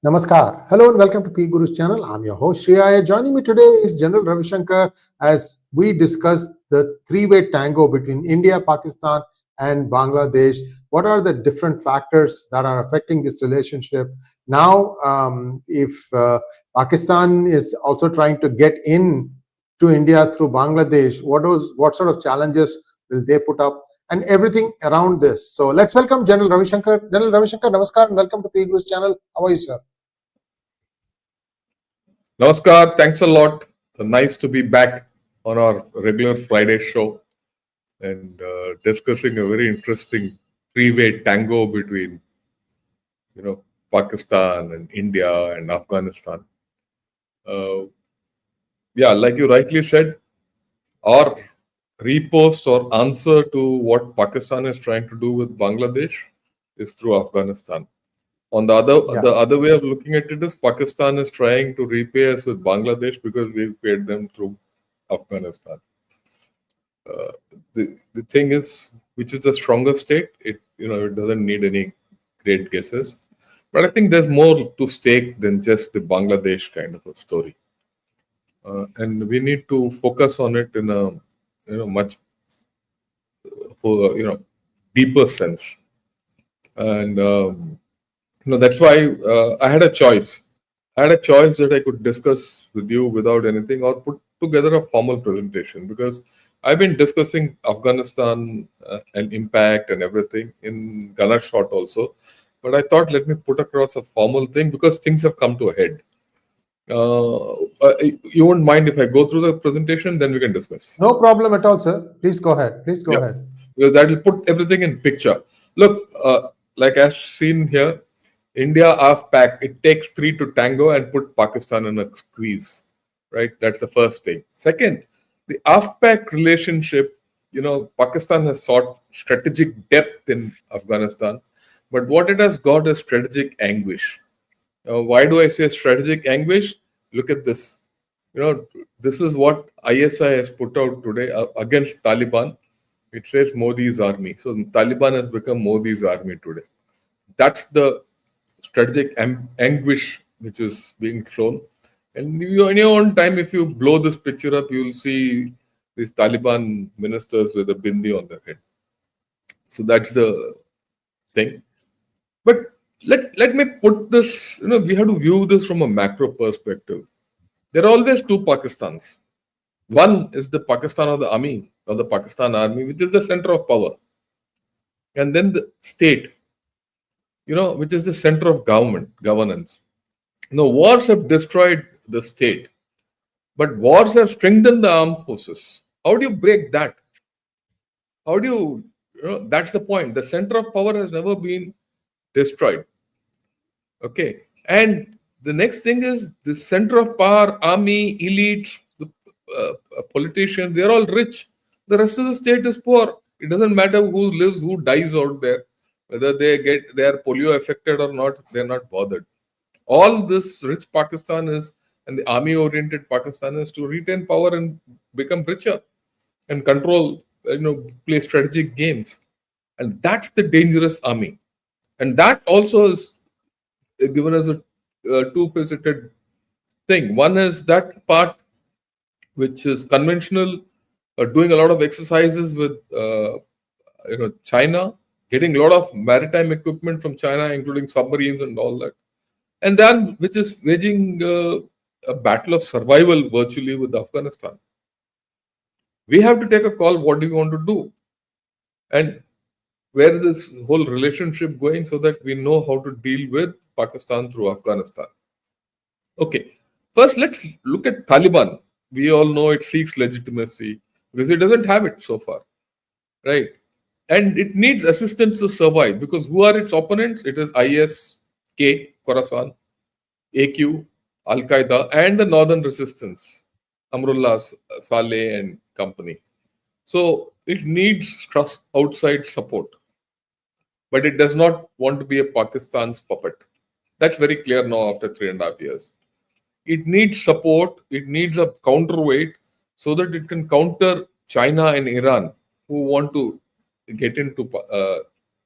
Namaskar. Hello and welcome to P Guru's channel. I'm your host Sree. Iyer. Joining me today is General Ravi Shankar as we discuss the three-way tango between India, Pakistan and Bangladesh. What are the different factors that are affecting this relationship? Now, if Pakistan is also trying to get in to India through Bangladesh, what sort of challenges will they put up? And everything around this. So let's welcome General Ravi Shankar. General Ravi Shankar, namaskar and welcome to P Guru's channel. How are you, sir? Namaskar, thanks a lot. Nice to be back on our regular Friday show and discussing a very interesting three-way tango between, Pakistan and India and Afghanistan. Like you rightly said, our repost or answer to what Pakistan is trying to do with Bangladesh is through Afghanistan. On the other way of looking at it is Pakistan is trying to repay us with Bangladesh because we've paid them through Afghanistan. The thing is, which is the stronger state? It doesn't need any great guesses, but I think there's more to stake than just the Bangladesh kind of a story, and we need to focus on it in a much deeper sense, and that's why I had a choice. I had a choice that I could discuss with you without anything or put together a formal presentation, because I've been discussing Afghanistan and impact and everything in Gunner shot also. But I thought, let me put across a formal thing because things have come to a head. You won't mind if I go through the presentation, then we can discuss. No problem at all, sir. Please go ahead. Please go ahead. Because that will put everything in picture. Look, like as seen here, India Af-Pak, it takes three to tango and put Pakistan in a squeeze, right? That's the first thing. Second, the Af-Pak relationship, Pakistan has sought strategic depth in Afghanistan, but what it has got is strategic anguish. Why do I say strategic anguish? Look at this. This is what ISI has put out today against Taliban. It says Modi's army. So Taliban has become Modi's army today. That's the strategic anguish which is being shown. And in your own time, if you blow this picture up, you will see these Taliban ministers with a bindi on their head. So that's the thing. But let me put this, we have to view this from a macro perspective. There are always two Pakistans. One is the Pakistan of the army, or the Pakistan army, which is the center of power. And then the state, which is the center of governance. Wars have destroyed the state, but wars have strengthened the armed forces. How do you break that? How do that's the point. The center of power has never been destroyed. Okay. And the next thing is the center of power, army, elite, the politicians, they're all rich. The rest of the state is poor. It doesn't matter who lives, who dies out there. Whether they are polio affected or not, they're not bothered. All this rich Pakistan is, and the army-oriented Pakistan is to retain power and become richer and control, play strategic games. And that's the dangerous army. And that also is given as a two-faceted thing. One is that part which is conventional, doing a lot of exercises with, China, getting a lot of maritime equipment from China, including submarines and all that. And then, which is waging a battle of survival virtually with Afghanistan. We have to take a call, what do we want to do? And where is this whole relationship going so that we know how to deal with Pakistan through Afghanistan? Okay, first let's look at Taliban. We all know it seeks legitimacy because it doesn't have it so far, right? And it needs assistance to survive because who are its opponents? It is IS, K, Khorasan, AQ, Al-Qaeda, and the Northern Resistance, Amrullah Saleh and company. So it needs outside support. But it does not want to be a Pakistan's puppet. That's very clear now after 3.5 years. It needs support. It needs a counterweight so that it can counter China and Iran who want to get into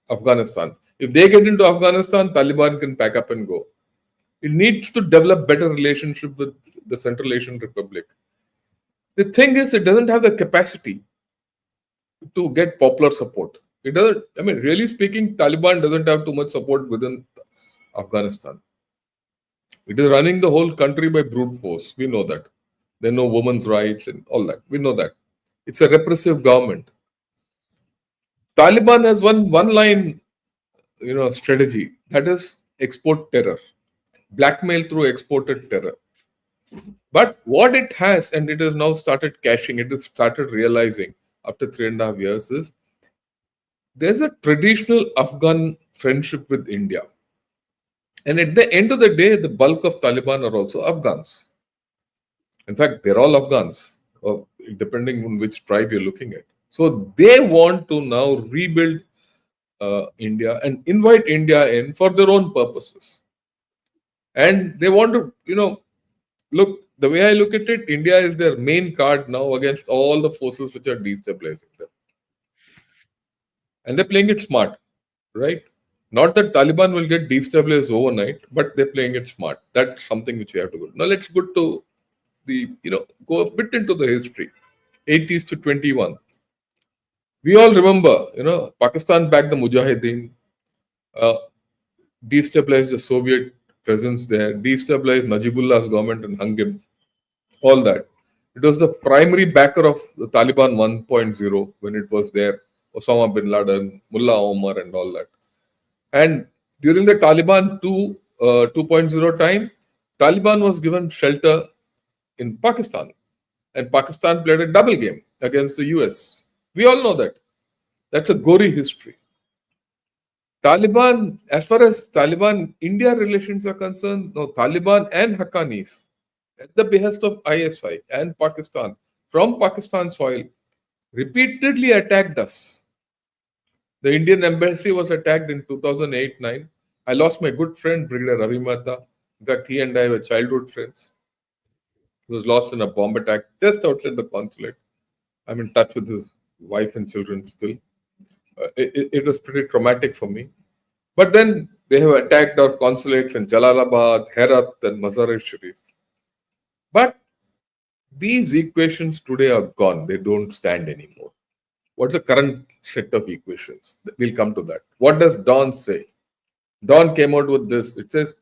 Afghanistan. If they get into Afghanistan, Taliban can pack up and go. It needs to develop better relationship with the Central Asian Republic. The thing is, it doesn't have the capacity to get popular support. It doesn't, I mean, really speaking, Taliban doesn't have too much support within Afghanistan. It is running the whole country by brute force. We know that. They know women's rights and all that. We know that. It's a repressive government. Taliban has one line, strategy. That is export terror. Blackmail through exported terror. But what it has, and it has now started cashing, it has started realizing after 3.5 years, is there's a traditional Afghan friendship with India. And at the end of the day, the bulk of Taliban are also Afghans. In fact, they're all Afghans, depending on which tribe you're looking at. So they want to now rebuild India and invite India in for their own purposes. And they want to, look, the way I look at it, India is their main card now against all the forces which are destabilizing them. And they're playing it smart, right? Not that Taliban will get destabilized overnight, but they're playing it smart. That's something which we have to go. Now let's go to go a bit into the history. 80s to 21. We all remember, Pakistan backed the Mujahideen, destabilized the Soviet presence there, destabilized Najibullah's government and hung him, all that. It was the primary backer of the Taliban 1.0 when it was there, Osama bin Laden, Mullah Omar and all that. And during the Taliban 2.0 time, Taliban was given shelter in Pakistan. And Pakistan played a double game against the US. We all know that. That's a gory history. Taliban, as far as Taliban-India relations are concerned, no, Taliban and Haqqanis, at the behest of ISI and Pakistan, from Pakistan soil, repeatedly attacked us. The Indian embassy was attacked in 2008-9. I lost my good friend, Brigadier Ravi Mehta. In fact, he and I were childhood friends. He was lost in a bomb attack just outside the consulate. I'm in touch with his wife and children still. It was pretty traumatic for me. But then they have attacked our consulates in Jalalabad, Herat, and Mazar-e-Sharif. But these equations today are gone. They don't stand anymore. What's the current set of equations? We'll come to that. What does Dawn say? Dawn came out with this. It says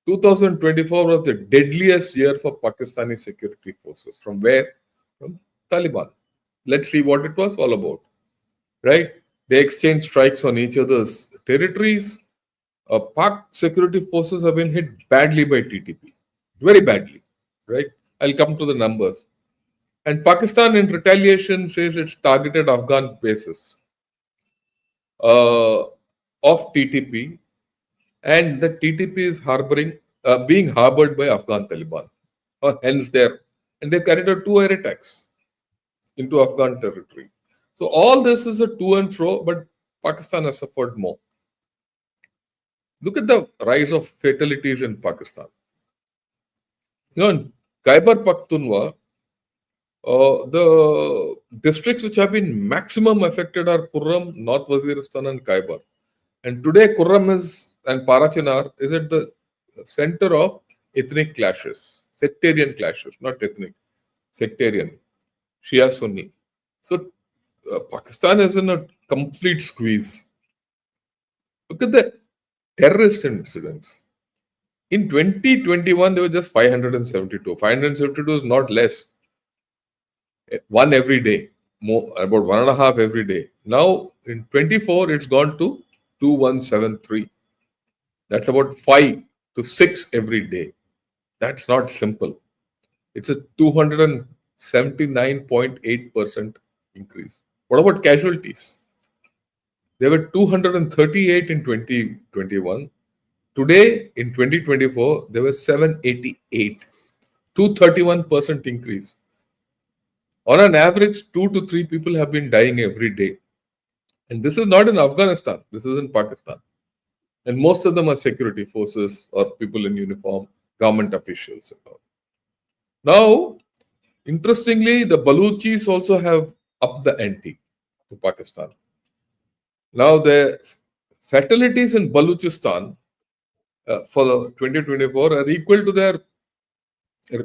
2024 was the deadliest year for Pakistani security forces. From where? From Taliban. Let's see what it was all about. Right? They exchanged strikes on each other's territories. Pak security forces have been hit badly by TTP. Very badly. Right? I'll come to the numbers. And Pakistan in retaliation says it's targeted Afghan bases of TTP, and the TTP is being harbored by Afghan Taliban. Hence and they carried out 2 air attacks into Afghan territory. So all this is a to and fro, but Pakistan has suffered more. Look at the rise of fatalities in Pakistan. In Khyber Pakhtunkhwa, the districts which have been maximum affected are Kurram, North Waziristan and Khyber. And today Kurram and Parachinar is at the center of ethnic clashes, sectarian clashes, not ethnic, sectarian, Shia Sunni. So Pakistan is in a complete squeeze. Look at the terrorist incidents. In 2021, there were just 572. 572 is not less. 1 every day, more about 1.5 every day. Now in 24, it's gone to 2173. That's about 5 to 6 every day. That's not simple. It's a 279.8% increase. What about casualties? There were 238 in 2021. Today, in 2024, there were 788. 231% increase. On an average, 2 to 3 people have been dying every day. And this is not in Afghanistan. This is in Pakistan. And most of them are security forces or people in uniform, government officials. Now, interestingly, the Baluchis also have upped the ante to Pakistan. Now, the fatalities in Baluchistan for the 2024 are equal to their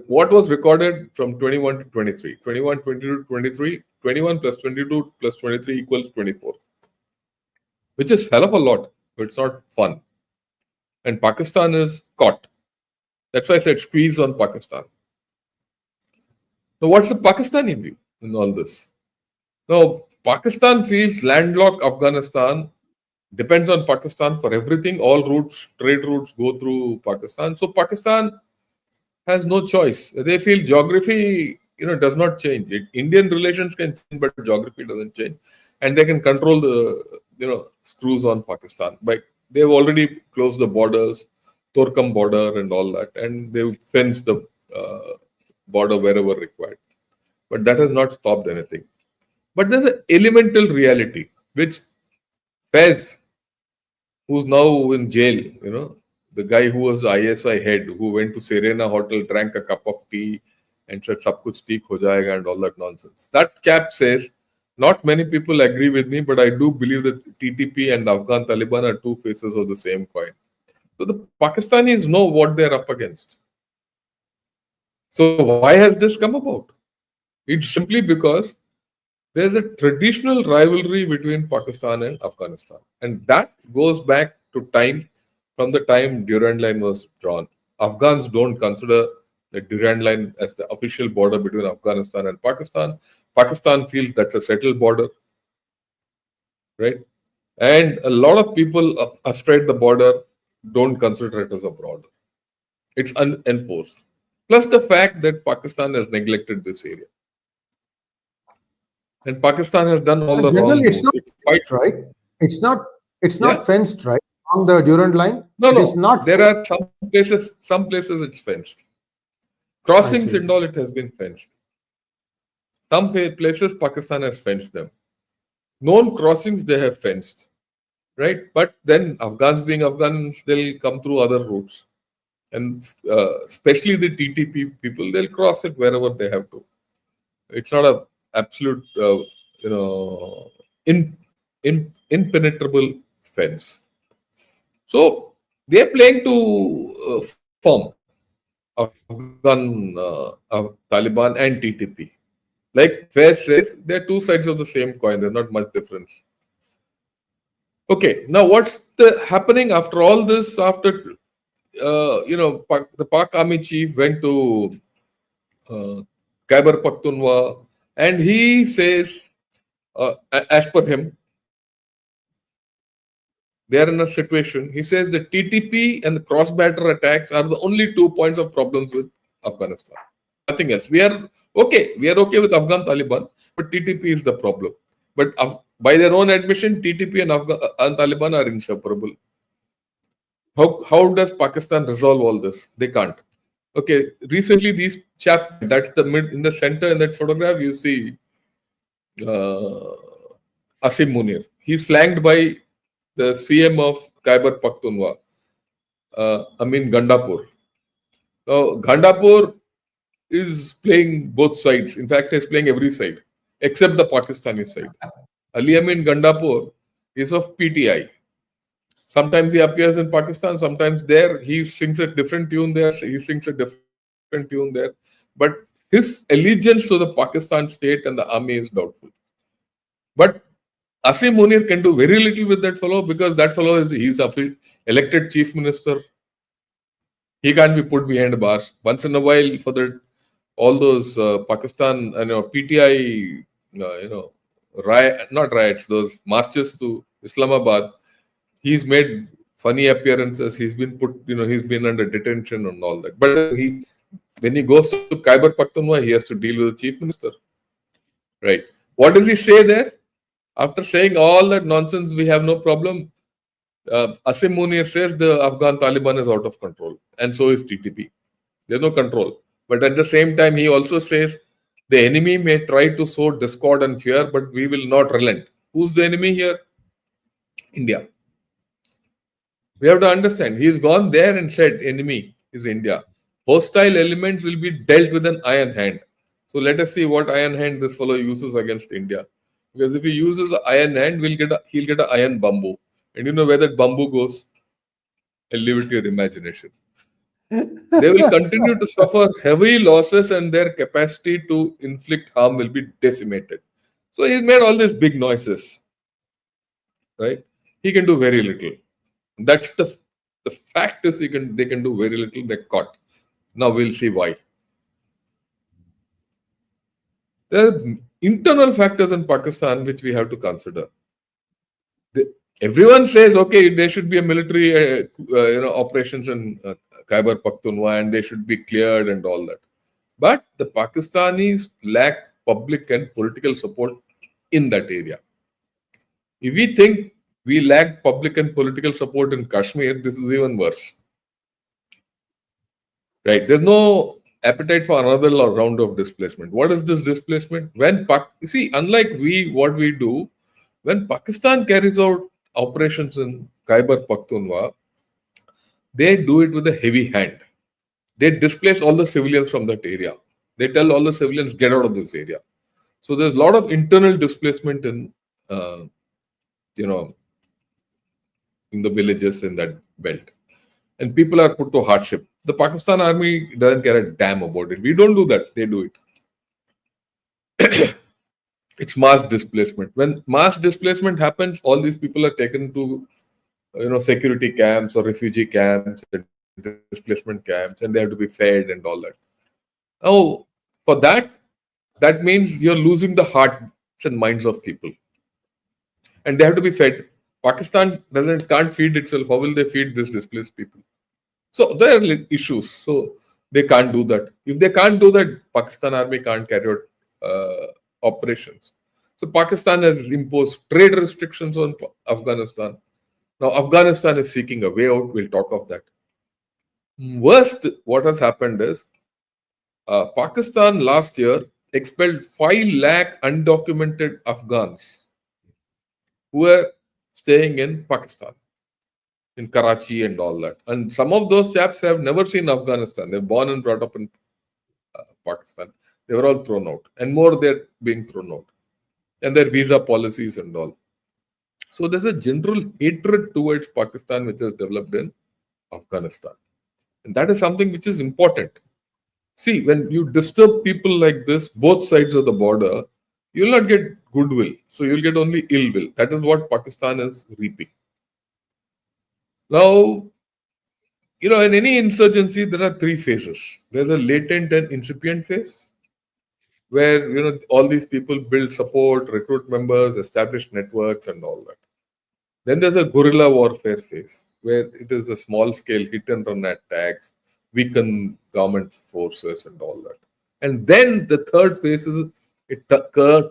what was recorded from 21 to 23. 21, 22, 23, 21 plus 22 plus 23 equals 24, which is hell of a lot, but it's not fun. And Pakistan is caught. That's why I said squeeze on Pakistan. Now, what's the Pakistani view in all this? Now, Pakistan feels landlocked Afghanistan depends on Pakistan for everything. All routes, trade routes go through Pakistan. So Pakistan has no choice. They feel geography, does not change. Indian relations can change, but geography doesn't change, and they can control the, screws on Pakistan. But they've already closed the borders, Torkam border, and all that, and they've fenced the border wherever required. But that has not stopped anything. But there's an elemental reality which 𝗍𝗍𝗍, who's now in jail, the guy who was the ISI head, who went to Serena Hotel, drank a cup of tea and said, "Sab kuch theek ho jayega," and all that nonsense. That cap says, not many people agree with me, but I do believe that TTP and the Afghan Taliban are two faces of the same coin. So the Pakistanis know what they're up against. So why has this come about? It's simply because there's a traditional rivalry between Pakistan and Afghanistan. And that goes back to time from the time Durand Line was drawn. Afghans don't consider the Durand Line as the official border between Afghanistan and Pakistan. Pakistan feels that's a settled border, right? And a lot of people astride the border don't consider it as a border. It's unenforced. Plus the fact that Pakistan has neglected this area. And Pakistan has done all the wrong it's not fenced, right? It's not fenced, right? On the Durand Line? No, it is not there fenced. are some places it's fenced. Crossings and all, it has been fenced. Some places Pakistan has fenced them. Known crossings they have fenced, right? But then Afghans being Afghans, they'll come through other routes. And especially the TTP people, they'll cross it wherever they have to. It's not a absolute, impenetrable fence. So they're playing to form Afghan Taliban and TTP. Like 𝗍𝗍𝗍𝗍 says, they're two sides of the same coin. There's not much difference. Okay, now what's happening after all this? After the Pak Army chief went to Khyber Pakhtunkhwa, and he says, as per him, they are in a situation. He says the TTP and the cross-border attacks are the only 2 points of problems with Afghanistan. Nothing else. We are okay. We are okay with Afghan Taliban, but TTP is the problem. But by their own admission, TTP and Afghan Taliban are inseparable. How does Pakistan resolve all this? They can't. Okay, recently these chaps, that's in the center in that photograph, you see Asim Munir. He's flanked by the CM of Khyber Pakhtunkhwa, Amin Gandapur. Now, Gandapur is playing both sides. In fact, he's playing every side except the Pakistani side. Ali Amin Gandapur is of PTI. Sometimes he appears in Pakistan, sometimes there. He sings a different tune there, he sings a different tune there. But his allegiance to the Pakistan state and the army is doubtful. But Asim Munir can do very little with that fellow because that fellow he's elected chief minister. He can't be put behind bars. Once in a while, for all those Pakistan, PTI, not riots, those marches to Islamabad, he's made funny appearances. He's been he's been under detention and all that. But when he goes to Khyber Pakhtunkhwa, he has to deal with the chief minister. Right. What does he say there? After saying all that nonsense, we have no problem. Asim Munir says the Afghan Taliban is out of control, and so is TTP. There's no control. But at the same time, he also says the enemy may try to sow discord and fear, but we will not relent. Who's the enemy here? India. We have to understand. He's gone there and said enemy is India. Hostile elements will be dealt with an iron hand. So let us see what iron hand this fellow uses against India. Because if he uses an iron hand, he'll get an iron bamboo. And you know where that bamboo goes? I'll leave it to your imagination. They will continue to suffer heavy losses and their capacity to inflict harm will be decimated. So he's made all these big noises, right? He can do very little. That's the fact is they can do very little. They're caught. Now we'll see why. There are internal factors in Pakistan which we have to consider. Everyone says, okay, there should be a military operations in Khyber Pakhtunkhwa and they should be cleared and all that. But the Pakistanis lack public and political support in that area. If we think we lack public and political support in Kashmir, this is even worse. Right? There's no appetite for another round of displacement. What is this displacement? You see, unlike what we do, when Pakistan carries out operations in Khyber Pakhtunkhwa, they do it with a heavy hand. They displace all the civilians from that area. They tell all the civilians, get out of this area. So there's a lot of internal displacement in the villages in that belt. And people are put to hardship. The Pakistan army doesn't care a damn about it. We don't do that. They do it. It's mass displacement. When mass displacement happens, all these people are taken to security camps or refugee camps and displacement camps, and they have to be fed and all that. Now, for that means you're losing the hearts and minds of people. And they have to be fed. Pakistan can't feed itself. How will they feed these displaced people? So there are issues. So they can't do that. If they can't do that, Pakistan army can't carry out operations. So Pakistan has imposed trade restrictions on Afghanistan. Now Afghanistan is seeking a way out. We'll talk of that. Worst, what has happened is Pakistan last year expelled 5 lakh undocumented Afghans who were staying in Pakistan, in Karachi and all that. And some of those chaps have never seen Afghanistan. They're born and brought up in Pakistan. They were all thrown out. And more, they're being thrown out. And their visa policies and all. So there's a general hatred towards Pakistan which has developed in Afghanistan. And that is something which is important. See, when you disturb people like this, both sides of the border, you will not get goodwill. So you'll get only ill will. That is what Pakistan is reaping. Now, in any insurgency, there are 3 phases. There's a latent and incipient phase, where, all these people build support, recruit members, establish networks and all that. Then there's a guerrilla warfare phase, where it is a small scale hit and run attacks, weaken government forces and all that. And then the third phase is it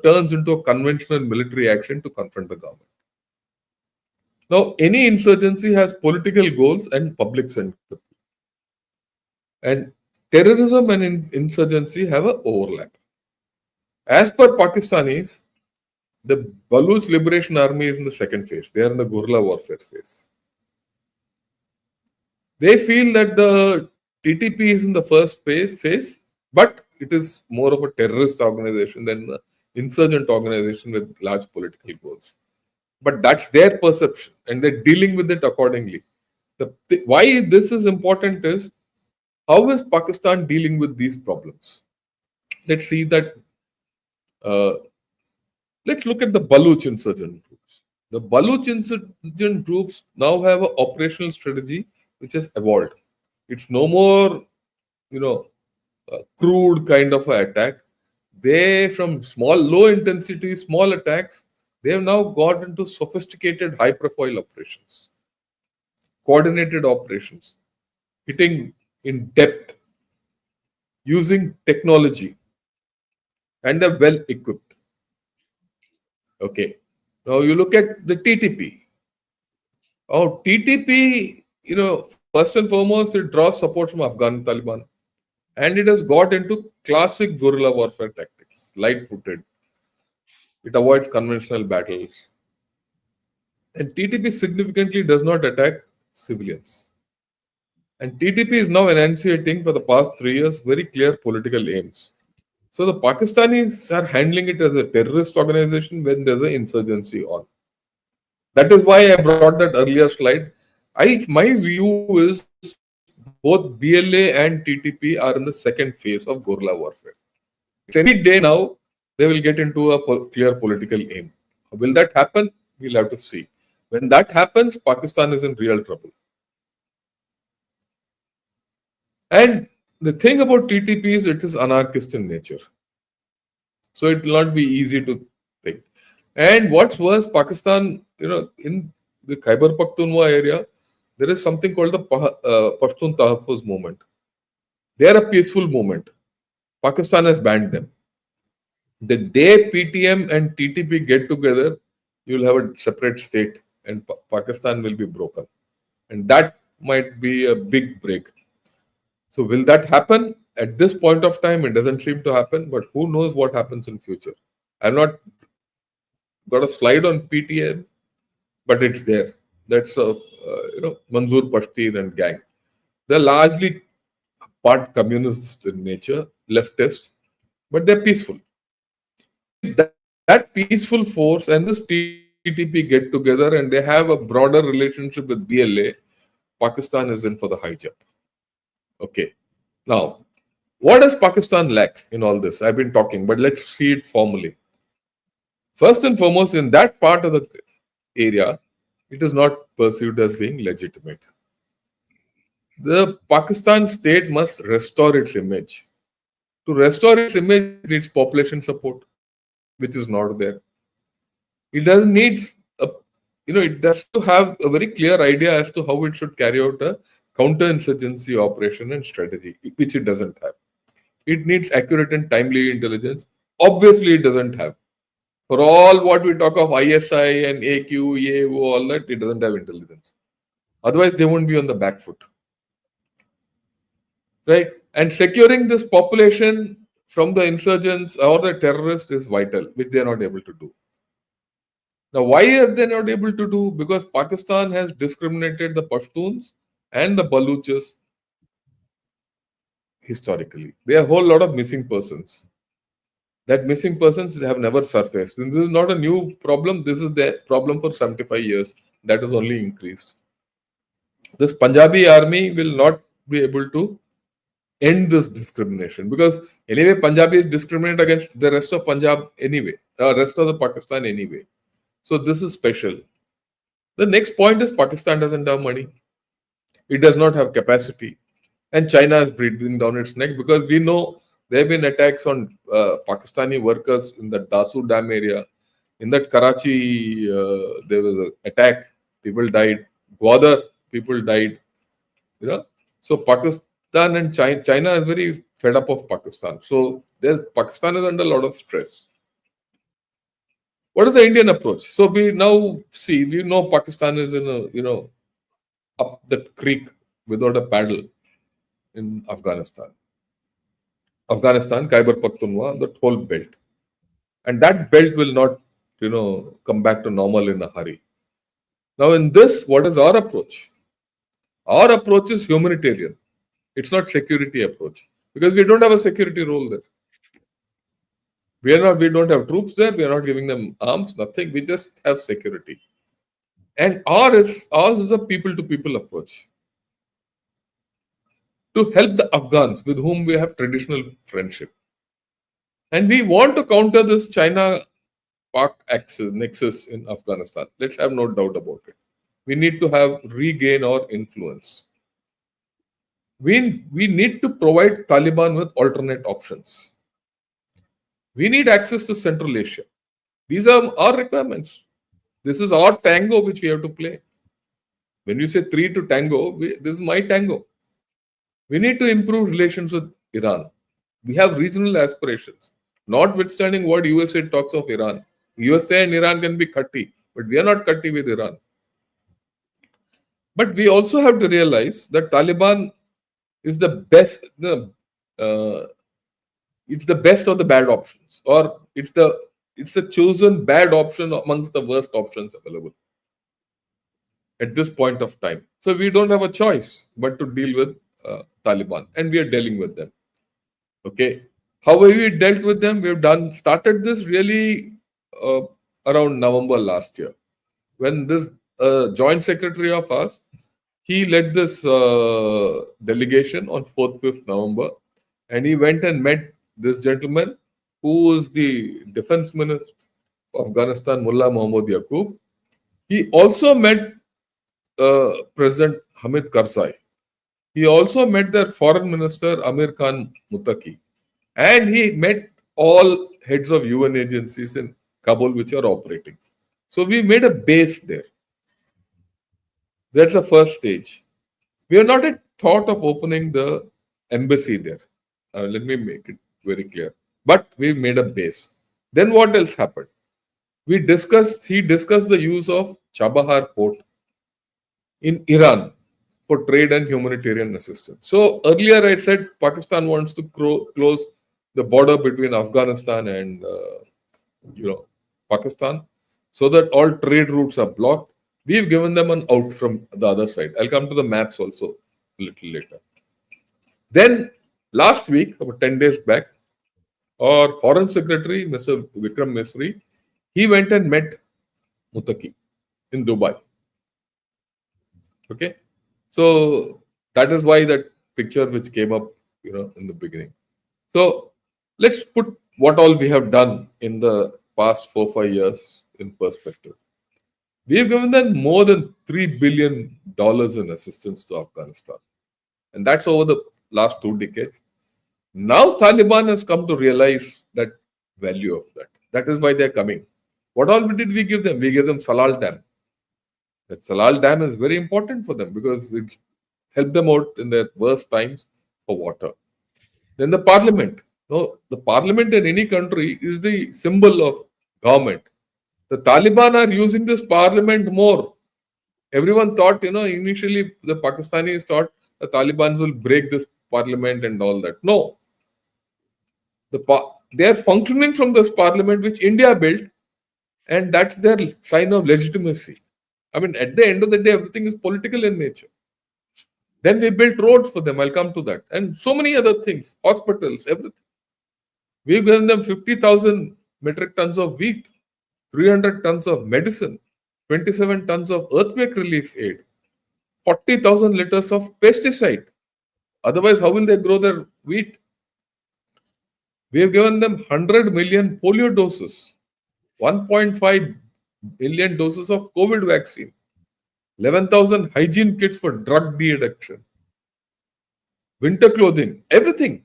turns into a conventional military action to confront the government. Now, any insurgency has political goals and public sentiment. And terrorism and insurgency have an overlap. As per Pakistanis, the Baloch Liberation Army is in the second phase. They are in the guerrilla warfare phase. They feel that the TTP is in the first phase, but it is more of a terrorist organization than an insurgent organization with large political goals. But that's their perception, and they're dealing with it accordingly. Why this is important is, how is Pakistan dealing with these problems? Let's see that. Let's look at the Baloch insurgent groups. The Baloch insurgent groups now have an operational strategy which has evolved. It's no more, crude kind of an attack. They, from low intensity, small attacks, they have now got into sophisticated, high-profile operations, coordinated operations, hitting in depth, using technology, and are well equipped. Okay. Now you look at the TTP. Oh, TTP, first and foremost, it draws support from Afghan Taliban. And it has got into classic guerrilla warfare tactics, light-footed. It avoids conventional battles. And TTP significantly does not attack civilians. And TTP is now enunciating for the past 3 years very clear political aims. So the Pakistanis are handling it as a terrorist organization when there's an insurgency on. That is why I brought that earlier slide. My view is both BLA and TTP are in the second phase of guerrilla warfare. Any day now, they will get into a clear political aim. Will that happen? We'll have to see. When that happens, Pakistan is in real trouble. And the thing about TTP is it is anarchist in nature. So it will not be easy to think. And what's worse, Pakistan, in the Khyber Pakhtunkhwa area, there is something called the Pashtun Tahaffuz movement. They are a peaceful movement. Pakistan has banned them. The day PTM and TTP get together, you will have a separate state and Pakistan will be broken. And that might be a big break. So will that happen? At this point of time, it doesn't seem to happen, but who knows what happens in future. I've not got a slide on PTM, but it's there. That's Manzoor Pashtir and gang. They're largely part communist in nature, leftist, but they're peaceful. That peaceful force and this TTP get together and they have a broader relationship with BLA, Pakistan is in for the high jump. Okay. Now, what does Pakistan lack in all this? I've been talking, but let's see it formally. First and foremost, in that part of the area, it is not perceived as being legitimate. The Pakistan state must restore its image. To restore its image, it needs population support, which is not there. It doesn't need it has to have a very clear idea as to how it should carry out a counter-insurgency operation and strategy, which it doesn't have. It needs accurate and timely intelligence. Obviously, it doesn't have. For all what we talk of ISI and AQ, EAO, all that, it doesn't have intelligence. Otherwise, they won't be on the back foot. Right? And securing this population from the insurgents or the terrorists is vital, which they are not able to do. Now, why are they not able to do? Because Pakistan has discriminated the Pashtuns and the Baluchis historically. There are a whole lot of missing persons. That missing persons have never surfaced. And this is not a new problem. This is the problem for 75 years. That has only increased. This Punjabi army will not be able to end this discrimination because anyway, Punjabis discriminate against the rest of Punjab anyway, rest of the Pakistan anyway. So this is special. The next point is Pakistan doesn't have money. It does not have capacity. And China is breathing down its neck because we know there have been attacks on Pakistani workers in the Dasu Dam area. In that Karachi, there was an attack. People died. Gwadar, people died. So Pakistan and China is very fed up of Pakistan. So Pakistan is under a lot of stress. What is the Indian approach? So we now see, we know Pakistan is in a, up the creek without a paddle in Afghanistan. Khyber Pakhtunkhwa, that whole belt. And that belt will not, come back to normal in a hurry. Now in this, what is our approach? Our approach is humanitarian. It's not security approach because we don't have a security role there. We don't have troops there. We are not giving them arms, nothing. We just have security. And ours is a people-to-people approach to help the Afghans with whom we have traditional friendship. And we want to counter this China-Pak nexus in Afghanistan. Let's have no doubt about it. We need to regain our influence. We need to provide Taliban with alternate options. We need access to Central Asia. These are our requirements. This is our tango which we have to play. When you say 3 to tango, this is my tango. We need to improve relations with Iran. We have regional aspirations, notwithstanding what USA talks of Iran. USA and Iran can be 𝗥𝗙𝗙, but we are not 𝗥𝗙𝗙 with Iran. But we also have to realize that Taliban is the best. It's the best of the bad options, or it's the chosen bad option amongst the worst options available at this point of time. So we don't have a choice but to deal with Taliban, and we are dealing with them. Okay, how have we dealt with them? We've started this really around November last year, when this joint secretary of us he led this delegation on 4th, 5th November, and he went and met this gentleman who was the defense minister of Afghanistan, Mullah Muhammad Yaqub. He also met President Hamid Karzai. He also met their foreign minister, Amir Khan Muttaqi. And he met all heads of UN agencies in Kabul which are operating. So we made a base there. That's the first stage. We have not yet thought of opening the embassy there. Let me make it very clear. But we made a base. Then what else happened? He discussed the use of Chabahar port in Iran for trade and humanitarian assistance. So earlier I said Pakistan wants to close the border between Afghanistan and Pakistan so that all trade routes are blocked. We've given them an out from the other side. I'll come to the maps also a little later. Then last week, about 10 days back, our Foreign Secretary, Mr. Vikram Misri, he went and met Muttaqi in Dubai. Okay, so that is why that picture which came up, in the beginning. So let's put what all we have done in the past 4-5 years in perspective. We have given them more than $3 billion in assistance to Afghanistan, and that's over the last 2 decades. Now Taliban has come to realize that value of that. That is why they are coming. What all did we give them? We gave them Salal Dam. That Salal Dam is very important for them because it helped them out in their worst times for water. Then the parliament. No, the parliament in any country is the symbol of government. The Taliban are using this parliament more. Everyone thought, initially the Pakistanis thought the Taliban will break this parliament and all that. No. They are functioning from this parliament which India built, and that's their sign of legitimacy. I mean, at the end of the day, everything is political in nature. Then we built roads for them. I'll come to that. And so many other things, hospitals, everything. We've given them 50,000 metric tons of wheat, 300 tons of medicine, 27 tons of earthquake relief aid, 40,000 liters of pesticide. Otherwise, how will they grow their wheat? We have given them 100 million polio doses, 1.5 million doses of COVID vaccine, 11,000 hygiene kits for drug de-addiction, winter clothing, everything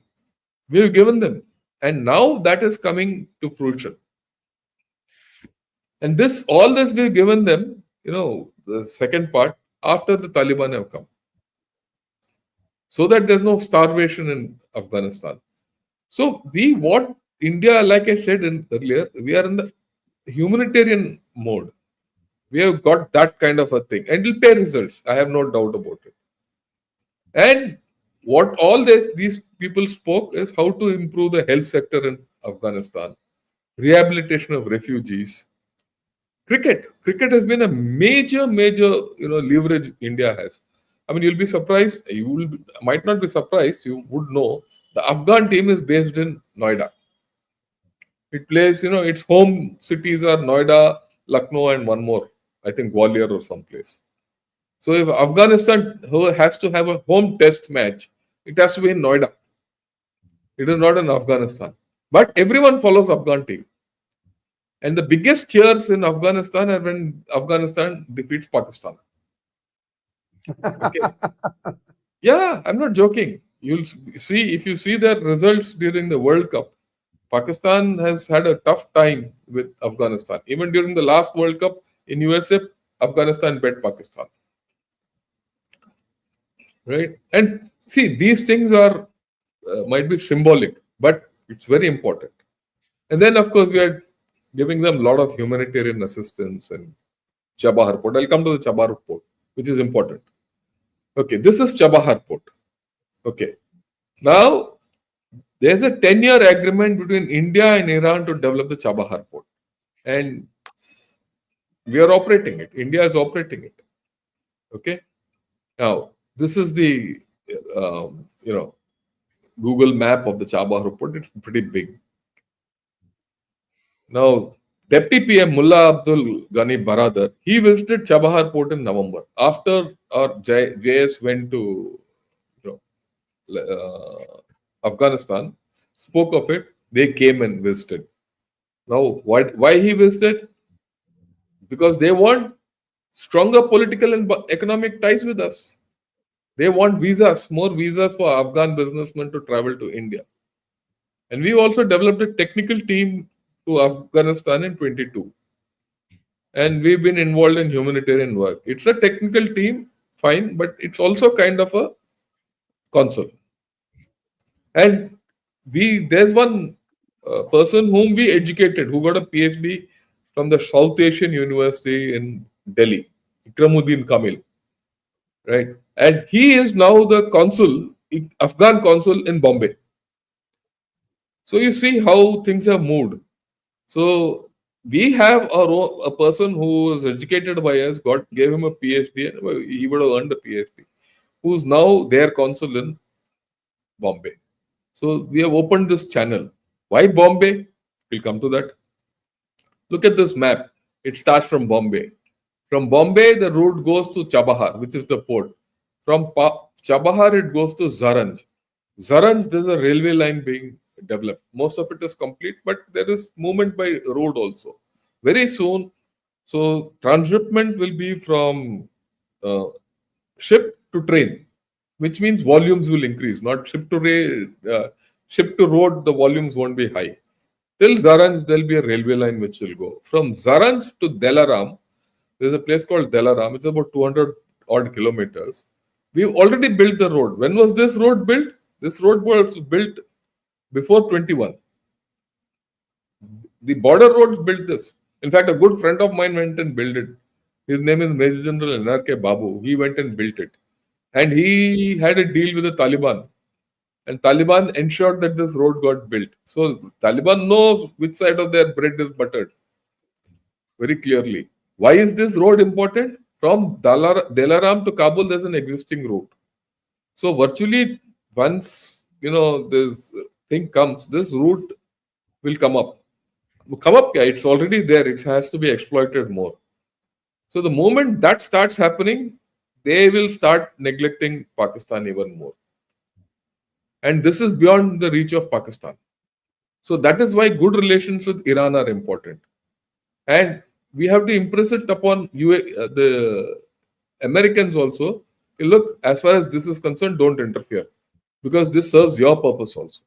we have given them. And now that is coming to fruition. And all this we have given them, the second part, after the Taliban have come. So that there's no starvation in Afghanistan. So we want India, like I said earlier, we are in the humanitarian mode. We have got that kind of a thing. And it will pay results. I have no doubt about it. And what all these people spoke is how to improve the health sector in Afghanistan, rehabilitation of refugees. Cricket has been a major, leverage India has. I mean, you'll be surprised. Might not be surprised. You would know the Afghan team is based in Noida. It plays, its home cities are Noida, Lucknow, and one more. I think Gwalior or someplace. So if Afghanistan has to have a home test match, it has to be in Noida. It is not in Afghanistan. But everyone follows Afghan team. And the biggest cheers in Afghanistan are when Afghanistan defeats Pakistan. Okay. Yeah, I'm not joking. You'll see, if you see their results during the World Cup, Pakistan has had a tough time with Afghanistan. Even during the last World Cup in USA, Afghanistan beat Pakistan. Right? And see, these things are might be symbolic, but it's very important. And then, of course, we are giving them a lot of humanitarian assistance and Chabahar port. I'll come to the Chabahar port, which is important. Okay, this is Chabahar port. Okay. Now, there's a 10-year agreement between India and Iran to develop the Chabahar port. And we are operating it. India is operating it. Okay. Now, this is the, Google map of the Chabahar port. It's pretty big. Now, Deputy PM Mullah Abdul Ghani Baradar, he visited Chabahar port in November. After our JS went to Afghanistan, spoke of it, they came and visited. Now, why he visited? Because they want stronger political and economic ties with us. They want visas, more visas for Afghan businessmen to travel to India. And we also developed a technical team to Afghanistan in 22. And we've been involved in humanitarian work. It's a technical team, fine, but it's also kind of a consul. And there's one person whom we educated who got a PhD from the South Asian University in Delhi, 𝗟𝗡𝗞𝗦 Kamil, right? And he is now the consul, Afghan consul in Bombay. So you see how things have moved. So we have a person who was educated by us, gave him a PhD, and he would have earned a PhD, who's now their consul in Bombay. So we have opened this channel. Why Bombay? We'll come to that. Look at this map. It starts from Bombay. From Bombay, the route goes to Chabahar, which is the port. From Chabahar, it goes to 𝗉𝗏. 𝗉𝗏, there's a railway line being developed. Most of it is complete, but there is movement by road also. Very soon, so transshipment will be from ship to train, which means volumes will increase. Not ship to road, the volumes won't be high. Till 𝗉𝗏, there'll be a railway line which will go. From 𝗉𝗏 to Dilaram, there's a place called Dilaram. It's about 200 odd kilometers. We've already built the road. When was this road built? This road was built before 21. The border roads built this. In fact, a good friend of mine went and built it. His name is Major General 𝗟𝗡𝗐𝗏𝗄. He went and built it. And he had a deal with the Taliban. And Taliban ensured that this road got built. So Taliban knows which side of their bread is buttered very clearly. Why is this road important? From Dilaram to Kabul, there's an existing route. So virtually, once this thing comes, this route will come up. Yeah, it's already there. It has to be exploited more. So the moment that starts happening, they will start neglecting Pakistan even more. And this is beyond the reach of Pakistan. So that is why good relations with Iran are important. And we have to impress it upon the Americans also. Look, as far as this is concerned, don't interfere, because this serves your purpose also.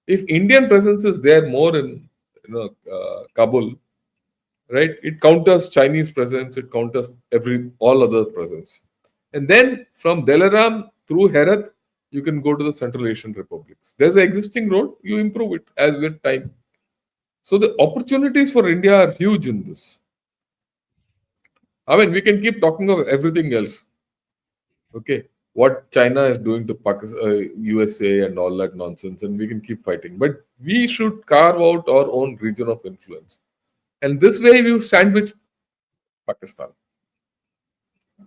If Indian presence is there more in Kabul, right, it counters Chinese presence, it counters all other presence. And then from Dilaram through Herat, you can go to the Central Asian republics. There's an existing road, you improve it as with time. So the opportunities for India are huge in this. I mean, we can keep talking of everything else. Okay, what China is doing to Pakistan, USA and all that nonsense, and we can keep fighting. But we should carve out our own region of influence. And this way we sandwich Pakistan.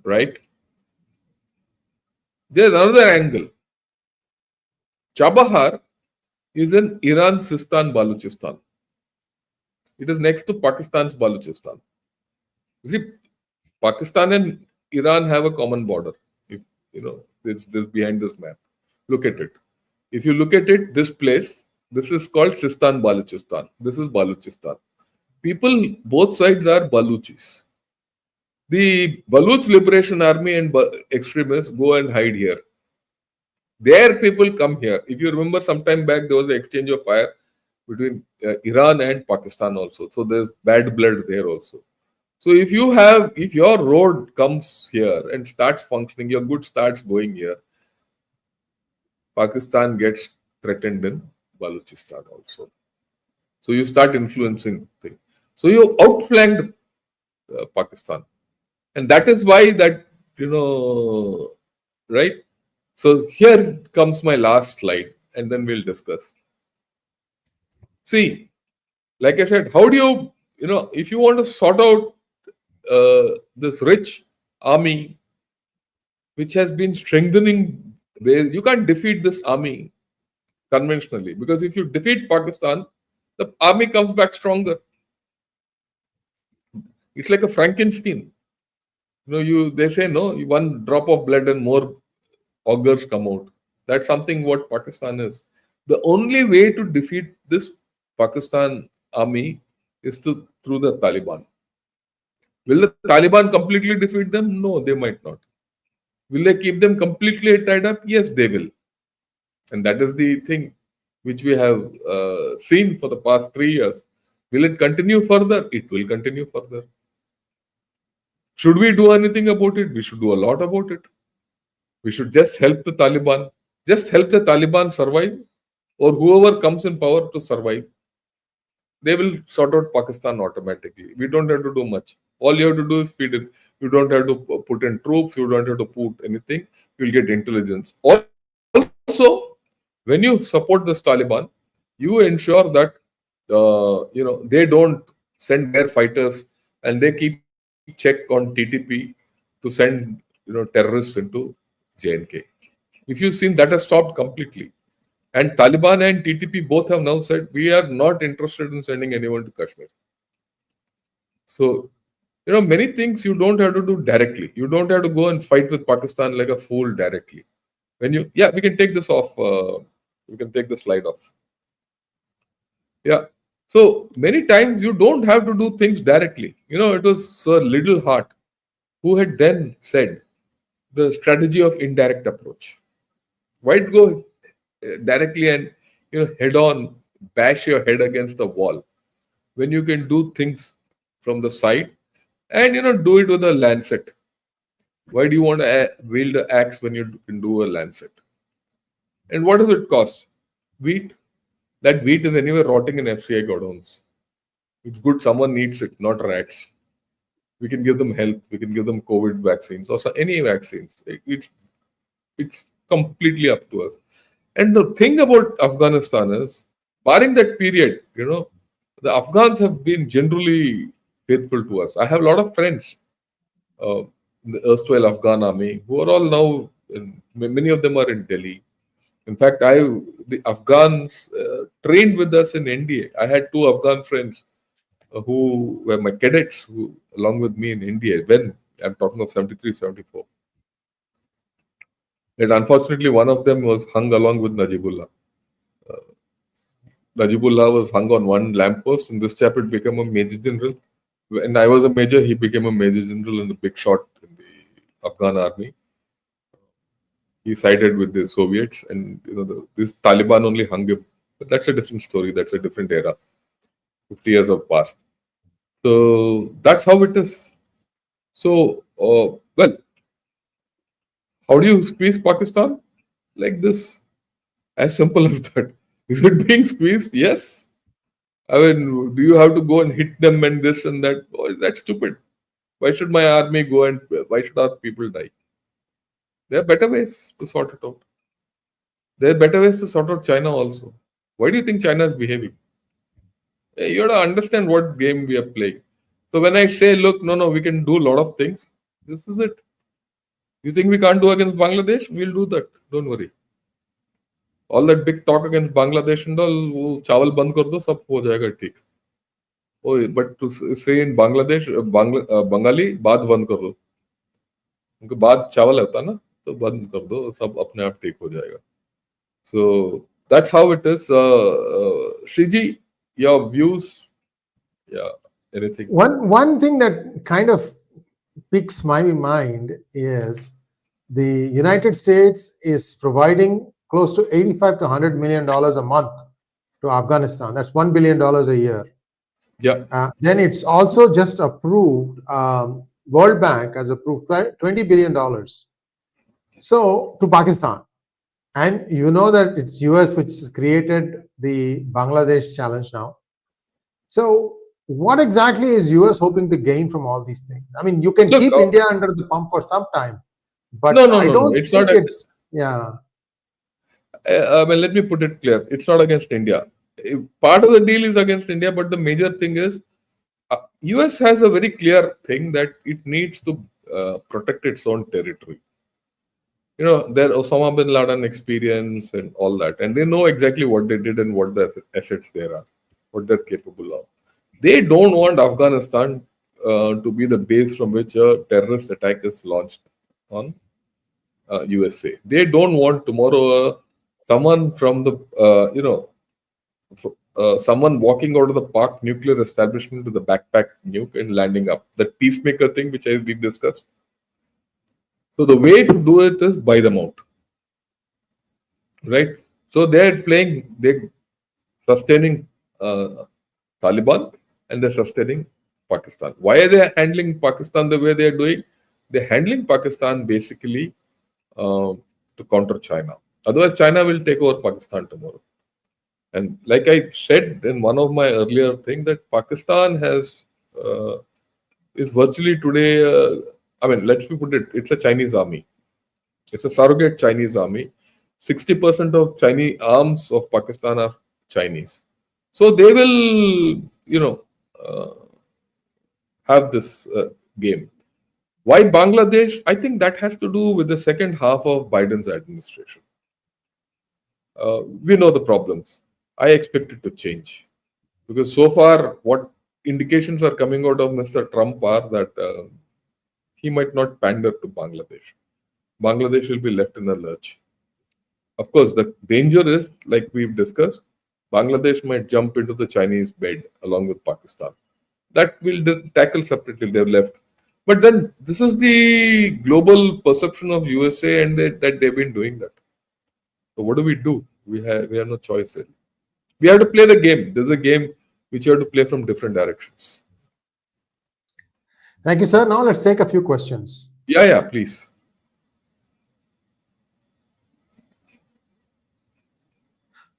Right? There's another angle. Chabahar is in Iran, Sistan, Balochistan. It is next to Pakistan's Balochistan. You see, Pakistan and Iran have a common border. It's this behind this map. Look at it. If you look at it, this place, this is called Sistan, Balochistan. This is Balochistan. People, both sides are Baluchis. The Baluch Liberation Army and extremists go and hide here. Their people come here. If you remember, some time back, there was an exchange of fire between Iran and Pakistan also. So there's bad blood there also. So if your road comes here and starts functioning, your goods starts going here, Pakistan gets threatened in Balochistan also. So you start influencing things. So you outflanked Pakistan. And that is why that, right? So here comes my last slide, and then we'll discuss. See, like I said, how do you, if you want to sort out this rich army, which has been strengthening, you can't defeat this army conventionally, because if you defeat Pakistan, the army comes back stronger. It's like a Frankenstein. They say no, one drop of blood and more augurs come out. That's something what Pakistan is. The only way to defeat this Pakistan army is through the Taliban. Will the Taliban completely defeat them? No, they might not. Will they keep them completely tied up? Yes, they will. And that is the thing which we have seen for the past 3 years. Will it continue further? It will continue further. Should we do anything about it? We should do a lot about it. We should just help the Taliban. Just help the Taliban survive, or whoever comes in power to survive. They will sort out Pakistan automatically. We don't have to do much. All you have to do is feed it. You don't have to put in troops. You don't have to put anything. You'll get intelligence. Also, when you support this Taliban, you ensure that they don't send their fighters, and they keep check on TTP to send terrorists into JNK. If you've seen, that has stopped completely. And Taliban and TTP both have now said, we are not interested in sending anyone to Kashmir. So, many things you don't have to do directly. You don't have to go and fight with Pakistan like a fool directly. We can take this off. We can take the slide off. Yeah. So, many times you don't have to do things directly. It was Sir Littleheart who had then said the strategy of indirect approach. Why go directly and head on, bash your head against the wall when you can do things from the side and do it with a lancet? Why do you want to wield an axe when you can do a lancet? And what does it cost? Wheat. That wheat is anyway rotting in FCI godowns. It's good someone needs it, not rats. We can give them health. We can give them COVID vaccines or any vaccines. It's completely up to us. And the thing about Afghanistan is, barring that period, the Afghans have been generally faithful to us. I have a lot of friends in the erstwhile Afghan army who are all now, many of them are in Delhi. In fact, the Afghans trained with us in India. I had 2 Afghan friends who were my cadets, who along with me in India, when I'm talking of 73, 74. And unfortunately, one of them was hung along with Najibullah. Najibullah was hung on one lamppost, and this chap had become a major general. When I was a major, he became a major general and a big shot in the Afghan army. He sided with the Soviets, and this Taliban only hung him. But that's a different story. That's a different era. 50 years have passed. So that's how it is. So, how do you squeeze Pakistan? Like this. As simple as that. Is it being squeezed? Yes. I mean, do you have to go and hit them and this and that? Oh, that's stupid. Why should my army go and why should our people die? There are better ways to sort it out. There are better ways to sort out China also. Why do you think China is behaving? You have to understand what game we are playing. So when I say, look, no, we can do a lot of things. This is it. You think we can't do against Bangladesh? We'll do that. Don't worry. All that big talk against Bangladesh and all, chawal band kar do, sab ho jayega theek. Oh, but to say in Bangladesh, Bengali, baat band kar do. उनके बाद चावल होता ना तो बंद कर दो सब अपने आप ठीक हो जाएगा. So that's how it is. Shree, your views? Yeah, anything? One thing that kind of piques my mind is the United States is providing close to $85 to $100 million a month to Afghanistan. That's $1 billion a year. Yeah. Then it's also just approved. World Bank has approved $20 billion. So to Pakistan. And you know that it's US which has created the Bangladesh challenge now. So what exactly is US hoping to gain from all these things? I mean, you can keep India under the pump for some time, but I don't think it's, yeah. I mean, let me put it clear. It's not against India. Part of the deal is against India, but the major thing is US has a very clear thing that it needs to protect its own territory. Their Osama bin Laden experience and all that. And they know exactly what they did and what the assets there are, what they're capable of. They don't want Afghanistan to be the base from which a terrorist attack is launched on USA. They don't want tomorrow someone from the, someone walking out of the Pak nuclear establishment to the backpack nuke and landing up. That peacemaker thing which we discussed. So the way to do it is buy them out. Right? So they're sustaining Taliban and they're sustaining Pakistan. Why are they handling Pakistan the way they're doing? They're handling Pakistan basically to counter China. Otherwise, China will take over Pakistan tomorrow. And like I said in one of my earlier things, that Pakistan is virtually today, let's put it, it's a Chinese army. It's a surrogate Chinese army. 60% of Chinese arms of Pakistan are Chinese. So they will, have this game. Why Bangladesh? I think that has to do with the second half of Biden's administration. We know the problems. I expect it to change. Because so far, what indications are coming out of Mr. Trump are that he might not pander to Bangladesh. Bangladesh will be left in a lurch. Of course, the danger is, like we've discussed, Bangladesh might jump into the Chinese bed along with Pakistan. That we'll tackle separately, they're left. But then this is the global perception of USA and that they've been doing that. So what do? We have no choice really. We have to play the game. There's a game which you have to play from different directions. Thank you, sir. Now let's take a few questions. Yeah, please.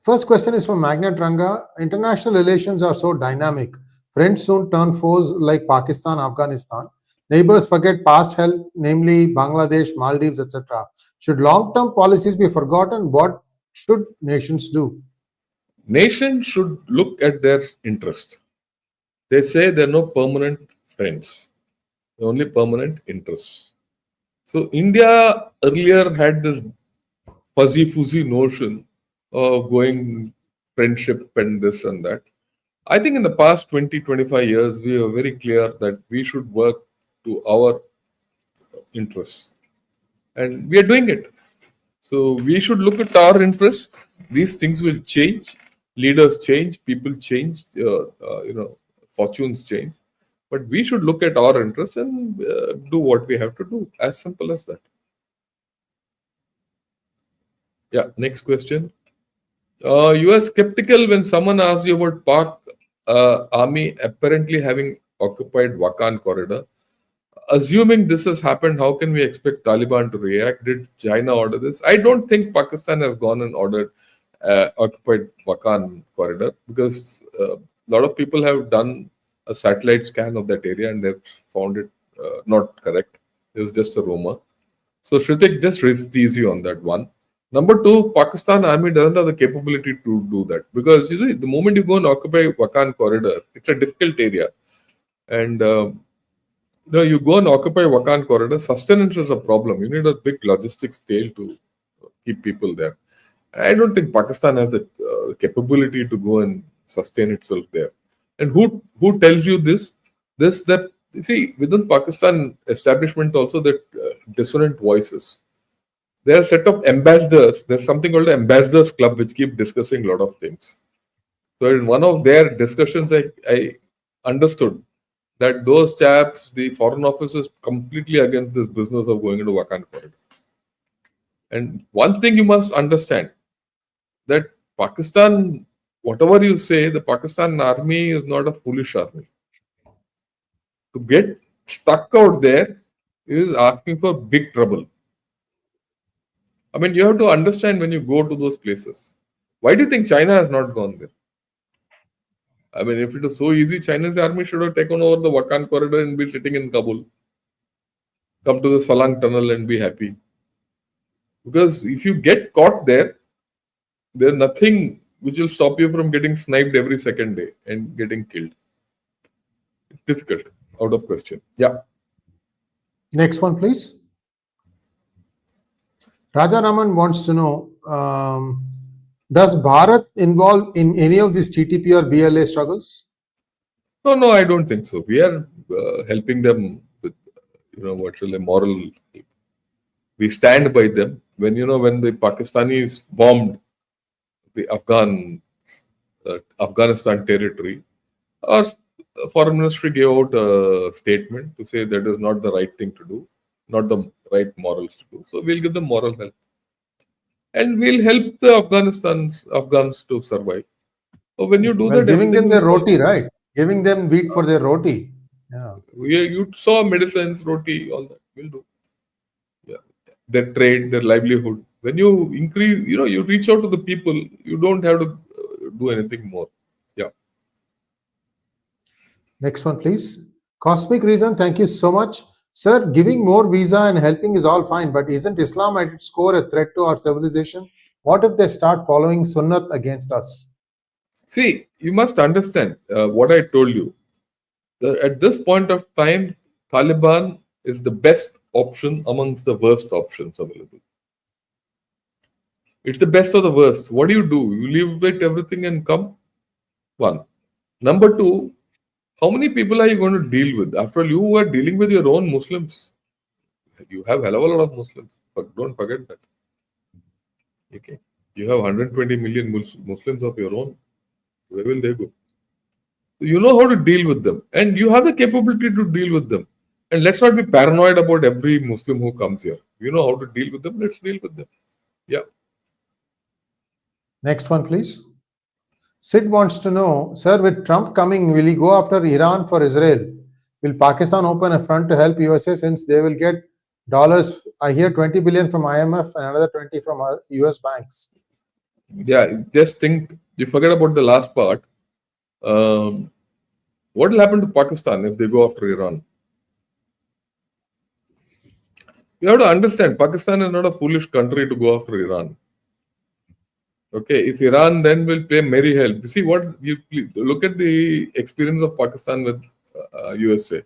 First question is from Magnet Ranga. International relations are so dynamic. Friends soon turn foes like Pakistan, Afghanistan. Neighbors forget past help, namely Bangladesh, Maldives, etc. Should long-term policies be forgotten? What should nations do? Nations should look at their interest. They say there are no permanent friends, only permanent interests. So India earlier had this fuzzy notion of going friendship and this and that. I think in the past 20-25 years, we were very clear that we should work to our interests. And we are doing it. So we should look at our interests. These things will change. Leaders change, people change, fortunes change. But we should look at our interests and do what we have to do. As simple as that. Yeah, next question. You are skeptical when someone asks you about Pak army apparently having occupied Wakhan corridor. Assuming this has happened, how can we expect Taliban to react? Did China order this? I don't think Pakistan has gone and ordered occupied Wakhan corridor, because a lot of people have done a satellite scan of that area and they've found it not correct. It was just a rumor. So Shritik, just tease you on that one. Number two, Pakistan army doesn't have the capability to do that, because the moment you go and occupy Wakhan corridor, it's a difficult area. And you go and occupy Wakhan corridor, sustenance is a problem. You need a big logistics scale to keep people there. I don't think Pakistan has the capability to go and sustain itself there. And who tells you this? That see, within Pakistan establishment also, that dissonant voices. There are a set of ambassadors. There's something called the Ambassadors Club which keep discussing a lot of things. So in one of their discussions, I understood that those chaps, the foreign office is completely against this business of going into Wakhan corridor. And one thing you must understand, that Pakistan, whatever you say, the Pakistan army is not a foolish army. To get stuck out there is asking for big trouble. I mean, you have to understand when you go to those places. Why do you think China has not gone there? I mean, if it was so easy, China's army should have taken over the Wakhan corridor and be sitting in Kabul. Come to the Salang tunnel and be happy. Because if you get caught there, there's nothing which will stop you from getting sniped every second day and getting killed. It's difficult, out of question. Yeah. Next one, please. Raja Raman wants to know, does Bharat involve in any of these TTP or BLA struggles? No, I don't think so. We are helping them with, virtually moral. We stand by them. When when the Pakistanis bombed the Afghanistan territory, our foreign ministry gave out a statement to say that is not the right thing to do, not the right morals to do. So we'll give them moral help, and we'll help the Afghans to survive. So when you do Well, that, giving them everything their will roti, right? Giving them wheat for their roti. Yeah. you saw medicines, roti, all that. We'll do. Yeah, their trade, their livelihood. When you increase, you reach out to the people. You don't have to do anything more. Yeah. Next one, please. Cosmic reason. Thank you so much. Sir, giving more visa and helping is all fine, but isn't Islam at its core a threat to our civilization? What if they start following Sunnat against us? See, you must understand what I told you. At this point of time, Taliban is the best option amongst the worst options available. It's the best of the worst. What do? You leave it everything and come? One. Number two, how many people are you going to deal with? After all, you are dealing with your own Muslims. You have hell of a lot of Muslims, but don't forget that. Okay, you have 120 million Muslims of your own. Where will they go? You know how to deal with them, and you have the capability to deal with them. And let's not be paranoid about every Muslim who comes here. You know how to deal with them. Let's deal with them. Yeah. Next one, please. Sid wants to know, sir, with Trump coming, will he go after Iran for Israel? Will Pakistan open a front to help USA since they will get dollars? I hear 20 billion from IMF and another 20 from US banks. Yeah, just think, you forget about the last part. What will happen to Pakistan if they go after Iran? You have to understand, Pakistan is not a foolish country to go after Iran. Okay, if Iran then will play merry hell. See what you look at the experience of Pakistan with USA.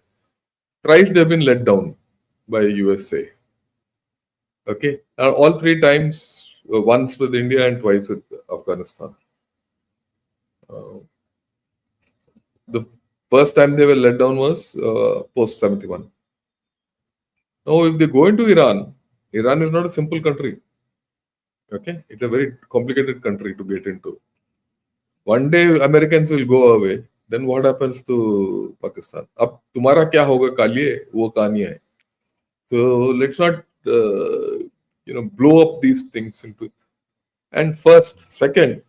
Thrice they've been let down by USA. Okay, all three times, once with India and twice with Afghanistan. The first time they were let down was post 71. Now, if they go into Iran, Iran is not a simple country. Okay, it's a very complicated country to get into. One day Americans will go away. Then what happens to Pakistan? Ab tumhara kya hoga kaliye, wo kahani hai. So let's not blow up these things into. And first, second,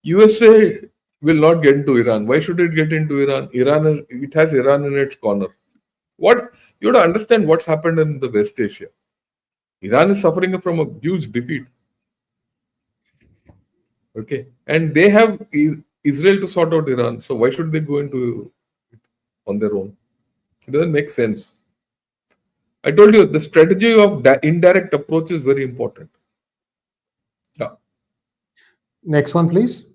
USA will not get into Iran. Why should it get into Iran? It has Iran in its corner. What you have to understand what's happened in the West Asia. Iran is suffering from a huge defeat. Okay, and they have Israel to sort out Iran. So why should they go into it on their own? It doesn't make sense. I told you the strategy of indirect approach is very important. Yeah. Next one, please.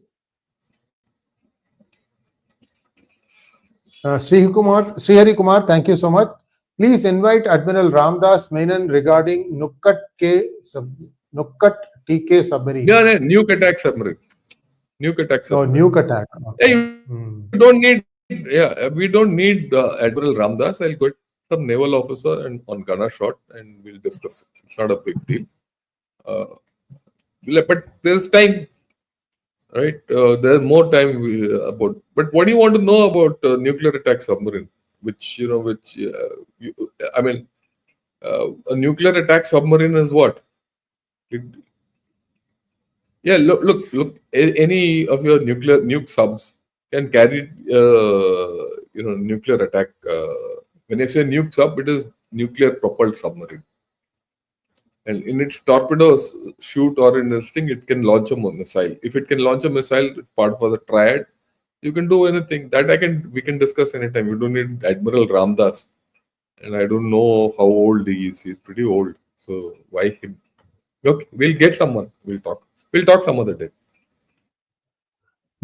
Sree Kumar, thank you so much. Please invite Admiral Ramdas Menon regarding 𝗥𝗘𝗙𝗥𝗡𝗙𝗥𝗏 submarine. Yeah, nuke attack submarine. Nuke attack submarine. Oh, nuke attack. Okay. You don't need. Yeah, we don't need Admiral Ramdas. I'll get some naval officer and on gunner shot, and we'll discuss it. It's not a big deal. But there's time, right? There's more time about. But what do you want to know about nuclear attack submarine? A nuclear attack submarine is what? Look. Any of your nuke subs can carry, nuclear attack. When I say nuke sub, it is nuclear propelled submarine. And in its torpedoes shoot or in this thing, it can launch a missile. If it can launch a missile, part of the triad, you can do anything. That we can discuss anytime. You don't need Admiral Ramdas. And I don't know how old he is. He's pretty old. So why him? Okay, we'll get someone. We'll talk some other day.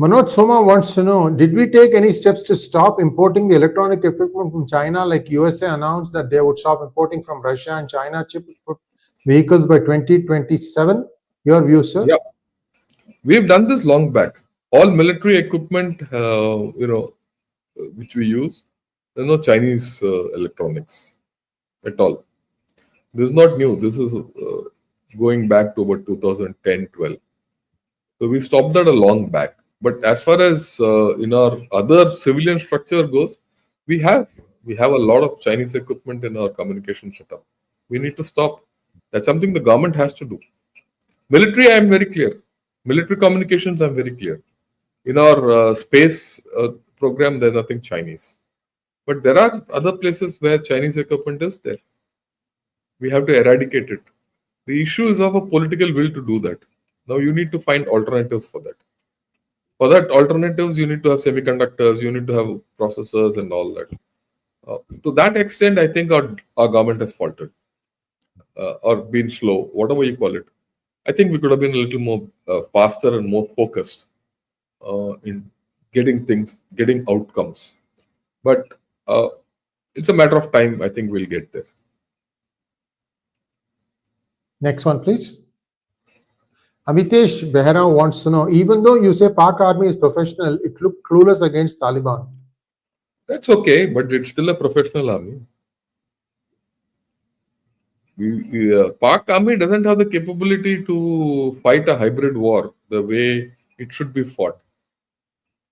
Manoj Soma wants to know, did we take any steps to stop importing the electronic equipment from China, like USA announced that they would stop importing from Russia and China chip vehicles by 2027? Your view, sir? Yeah, we've done this long back. All military equipment, which we use, there's no Chinese electronics at all. This is not new. This is going back to about 2010-12. So we stopped that a long back. But as far as in our other civilian structure goes, we have a lot of Chinese equipment in our communication setup. We need to stop. That's something the government has to do. Military, I am very clear. Military communications, I'm very clear. In our space program, there's nothing Chinese. But there are other places where Chinese equipment is there. We have to eradicate it. The issue is of a political will to do that. Now you need to find alternatives for that. For that alternatives, you need to have semiconductors, you need to have processors and all that. To that extent, I think our government has faltered or been slow, whatever you call it. I think we could have been a little more faster and more focused in getting outcomes. But it's a matter of time. I think we'll get there. Next one, please. 𝗍𝗏𝗍𝗏 wants to know, even though you say Pak army is professional, it looked clueless against Taliban. That's okay, but it's still a professional army. Pak army doesn't have the capability to fight a hybrid war the way it should be fought.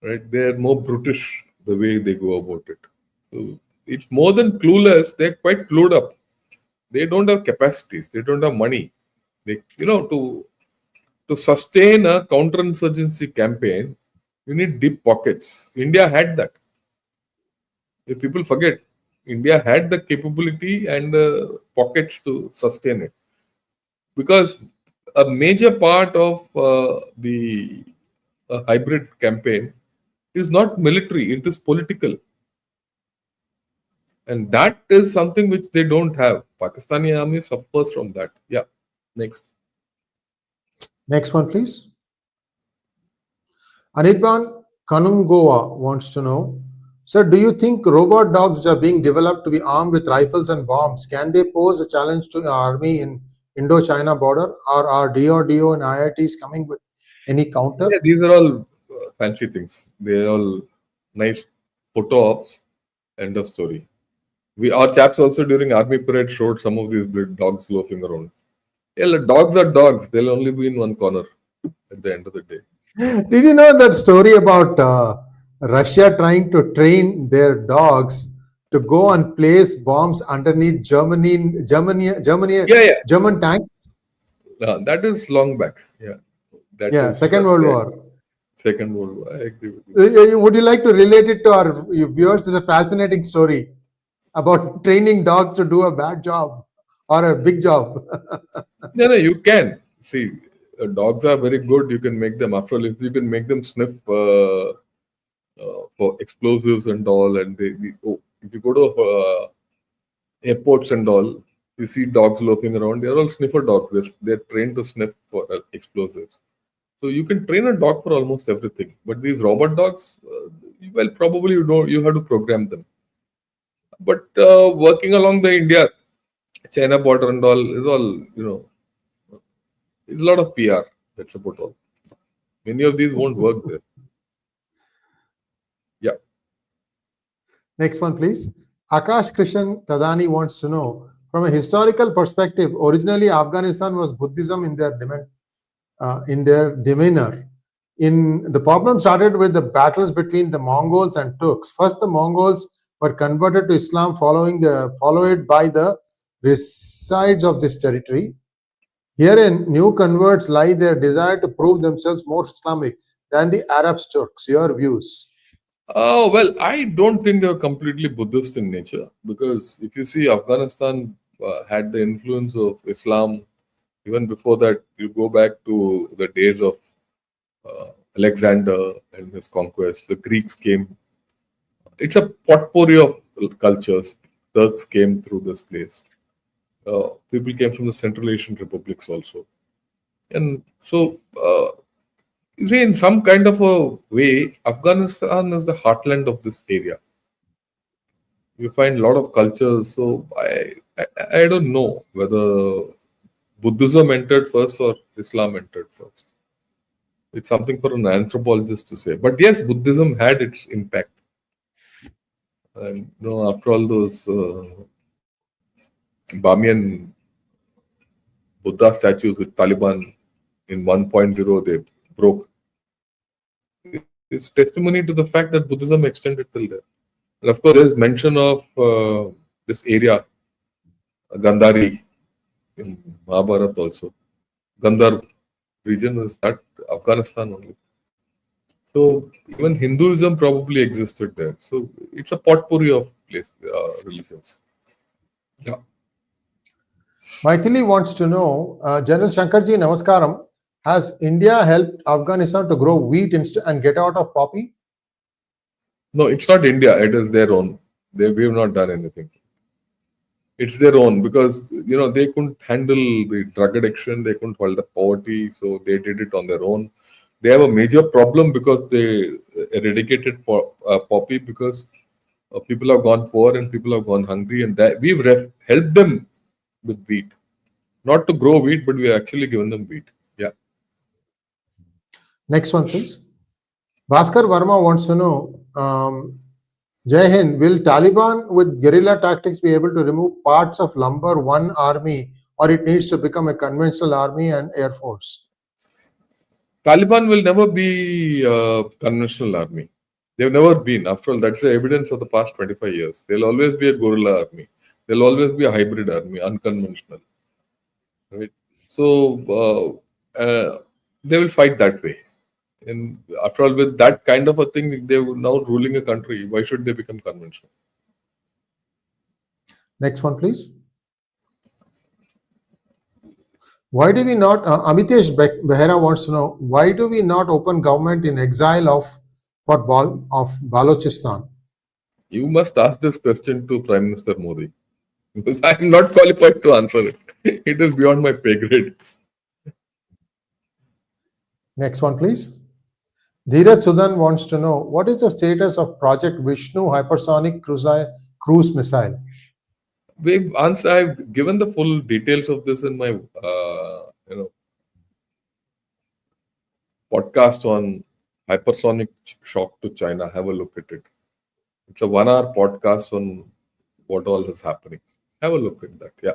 Right? They're more brutish the way they go about it. So it's more than clueless. They're quite clued up. They don't have capacities. They don't have money. To sustain a counterinsurgency campaign, you need deep pockets. India had that. If people forget, India had the capability and the pockets to sustain it. Because a major part of the hybrid campaign is not military, it is political. And that is something which they don't have. Pakistani army suffers from that. Yeah. Next. Next one, please. Anirban Kanungoa wants to know, sir, do you think robot dogs which are being developed to be armed with rifles and bombs, can they pose a challenge to the army in Indo-China border? Or are DRDO and IITs coming with any counter? Yeah, these are all fancy things. They're all nice photo ops. End of story. Our chaps also during army parade showed some of these dogs loafing around. Yeah, dogs are dogs. They'll only be in one corner at the end of the day. Did you know that story about Russia trying to train their dogs to go and place bombs underneath German tanks? That is long back. Yeah. Second World War. Second World War. I agree with you. Would you like to relate it to our viewers? It's a fascinating story about training dogs to do a bad job or a big job. No, you can. See, dogs are very good. You can make them, after all, if you can make them sniff for explosives and all, and if you go to airports and all, you see dogs loafing around. They're all sniffer dogs. They're trained to sniff for explosives. So you can train a dog for almost everything. But these robot dogs, well, probably you have to program them. But working along the India-China border and all is all, it's a lot of PR. That's about all. Many of these won't work there. Yeah. Next one, please. Akash Krishan Tadani wants to know, from a historical perspective, originally Afghanistan was Buddhism in their demeanor. The problem started with the battles between the Mongols and Turks. First, the Mongols were converted to Islam, followed by the resides of this territory. Herein, new converts lie their desire to prove themselves more Islamic than the Arabs Turks. Your views? Oh, well, I don't think they were completely Buddhist in nature, because if you see, Afghanistan had the influence of Islam. Even before that, you go back to the days of Alexander and his conquest. The Greeks came. It's a potpourri of cultures. Turks came through this place. People came from the Central Asian republics also. And so, you see, in some kind of a way, Afghanistan is the heartland of this area. You find a lot of cultures. So I don't know whether Buddhism entered first or Islam entered first. It's something for an anthropologist to say. But yes, Buddhism had its impact. And after all those Bamiyan Buddha statues with Taliban in 1.0 they broke, is testimony to the fact that Buddhism extended till there. And of course, there is mention of this area, Gandhari, in Mahabharata also. Gandhar region is that Afghanistan only. So even Hinduism probably existed there. So it's a potpourri of religions. Yeah. Maithili wants to know, General Shankarji, Namaskaram, has India helped Afghanistan to grow wheat and get out of poppy? No, it's not India. It is their own. We have not done anything. It's their own because they couldn't handle the drug addiction. They couldn't handle the poverty, so they did it on their own. They have a major problem because they eradicated poppy because people have gone poor and people have gone hungry, and that we've helped them with wheat, not to grow wheat, but we have actually given them wheat. Yeah. Next one, please. Bhaskar Verma wants to know, Jai Hind, will Taliban with guerrilla tactics be able to remove parts of lumber one army, or it needs to become a conventional army and air force? Taliban will never be a conventional army. They've never been. After all, that's the evidence of the past 25 years. They'll always be a guerrilla army. They'll always be a hybrid army, unconventional. Right? So they will fight that way. And after all, with that kind of a thing, they're now ruling a country. Why should they become conventional? Next one, please. Why do we not, Amitesh Behera wants to know, why do we not open government in exile of Balochistan? You must ask this question to Prime Minister Modi, because I am not qualified to answer it. It is beyond my pay grade. Next one, please. Dheeraj Sudan wants to know, what is the status of Project Vishnu hypersonic cruise missile? I've given the full details of this in my podcast on hypersonic shock to China. Have a look at it. It's a 1-hour podcast on what all is happening. Have a look at that. Yeah.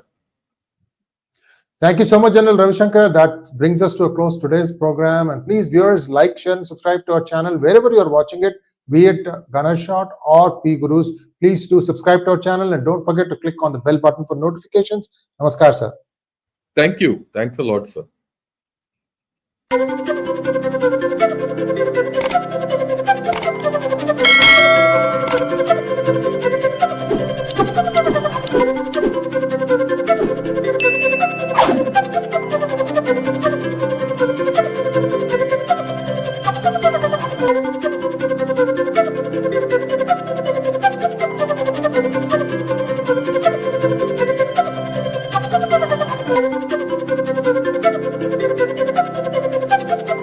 Thank you so much, General Ravi Shankar. That brings us to a close today's program. And please, viewers, like, share, and subscribe to our channel wherever you are watching it, be it Ganashot or P Gurus. Please do subscribe to our channel and don't forget to click on the bell button for notifications. Namaskar, sir. Thank you. Thanks a lot, sir.